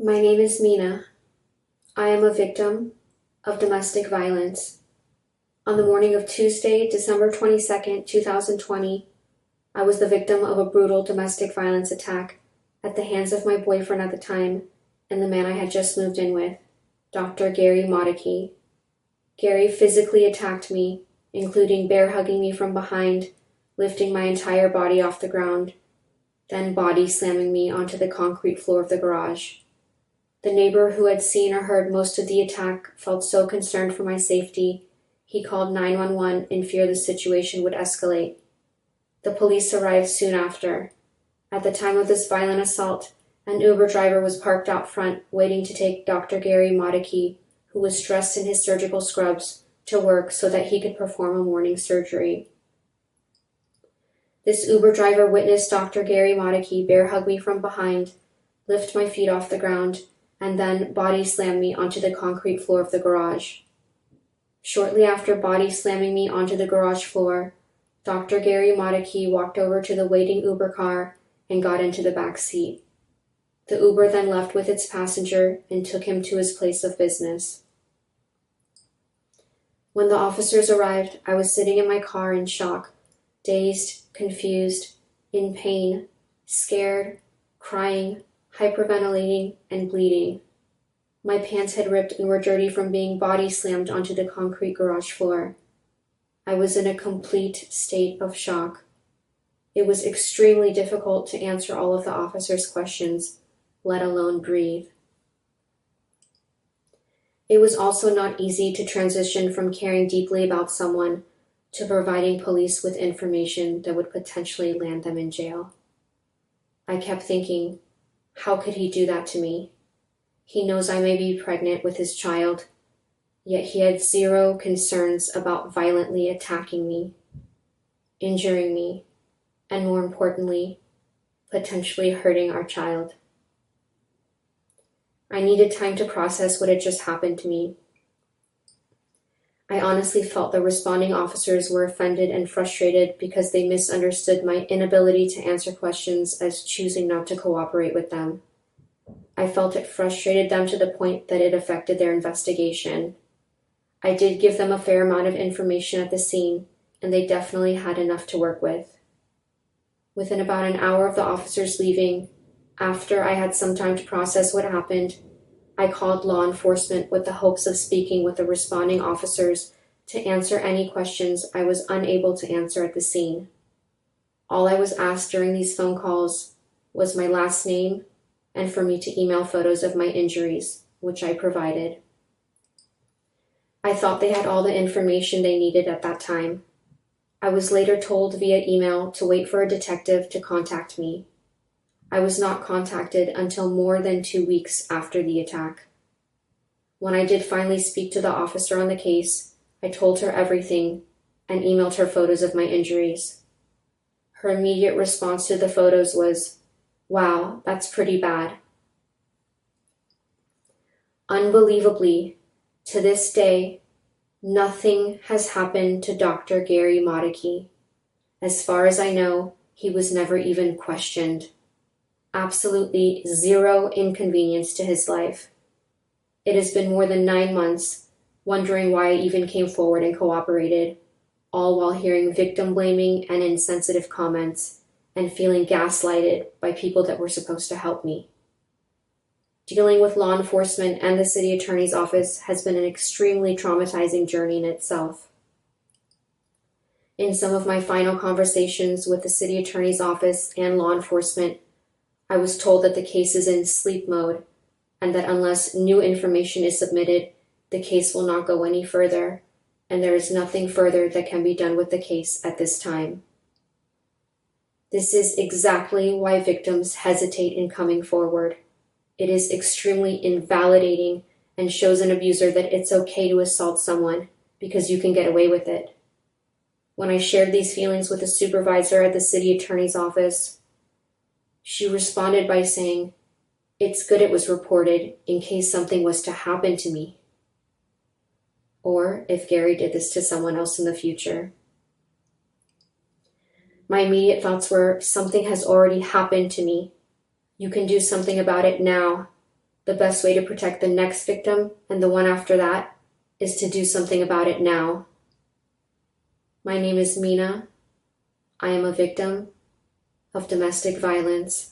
My name is Mina. I am a victim of domestic violence. On the morning of Tuesday, December 22nd, 2020, I was the victim of a brutal domestic violence attack at the hands of my boyfriend at the time and the man I had just moved in with, Dr. Gary Motykie. Gary physically attacked me, including bear hugging me from behind, lifting my entire body off the ground, then body slamming me onto the concrete floor of the garage. The neighbor who had seen or heard most of the attack felt so concerned for my safety, he called 911 in fear the situation would escalate. The police arrived soon after. At the time of this violent assault, an Uber driver was parked out front waiting to take Dr. Gary Motykie, who was dressed in his surgical scrubs, to work so that he could perform a morning surgery. This Uber driver witnessed Dr. Gary Motykie bear hug me from behind, lift my feet off the ground, and then body slam me onto the concrete floor of the garage. Shortly after body slamming me onto the garage floor, Dr. Gary Motykie walked over to the waiting Uber car and got into the back seat. The Uber then left with its passenger and took him to his place of business. When the officers arrived, I was sitting in my car in shock, dazed, confused, in pain, scared, crying, hyperventilating, and bleeding. My pants had ripped and were dirty from being body slammed onto the concrete garage floor. I was in a complete state of shock. It was extremely difficult to answer all of the officers' questions, let alone breathe. It was also not easy to transition from caring deeply about someone to providing police with information that would potentially land them in jail. I kept thinking, how could he do that to me? He knows I may be pregnant with his child, yet he had zero concerns about violently attacking me, injuring me, and more importantly, potentially hurting our child. I needed time to process what had just happened to me. I honestly felt the responding officers were offended and frustrated because they misunderstood my inability to answer questions as choosing not to cooperate with them. I felt it frustrated them to the point that it affected their investigation. I did give them a fair amount of information at the scene, and they definitely had enough to work with. Within about an hour of the officers leaving, after I had some time to process what happened, I called law enforcement with the hopes of speaking with the responding officers to answer any questions I was unable to answer at the scene. All I was asked during these phone calls was my last name and for me to email photos of my injuries, which I provided. I thought they had all the information they needed at that time. I was later told via email to wait for a detective to contact me. I was not contacted until more than 2 weeks after the attack. When I did finally speak to the officer on the case, I told her everything and emailed her photos of my injuries. Her immediate response to the photos was, "Wow, that's pretty bad." Unbelievably, to this day, nothing has happened to Dr. Gary Motykie. As far as I know, he was never even questioned. Absolutely zero inconvenience to his life. It has been more than 9 months, wondering why I even came forward and cooperated, all while hearing victim blaming and insensitive comments, and feeling gaslighted by people that were supposed to help me. Dealing with law enforcement and the city attorney's office has been an extremely traumatizing journey in itself. In some of my final conversations with the city attorney's office and law enforcement, I was told that the case is in sleep mode and that unless new information is submitted, the case will not go any further, and there is nothing further that can be done with the case at this time. This is exactly why victims hesitate in coming forward. It is extremely invalidating and shows an abuser that it's okay to assault someone because you can get away with it. When I shared these feelings with a supervisor at the city attorney's office, she responded by saying, "It's good it was reported in case something was to happen to me." Or if Gary did this to someone else in the future. My immediate thoughts were, something has already happened to me. You can do something about it now. The best way to protect the next victim and the one after that is to do something about it now. My name is Mina. I am a victim of domestic violence.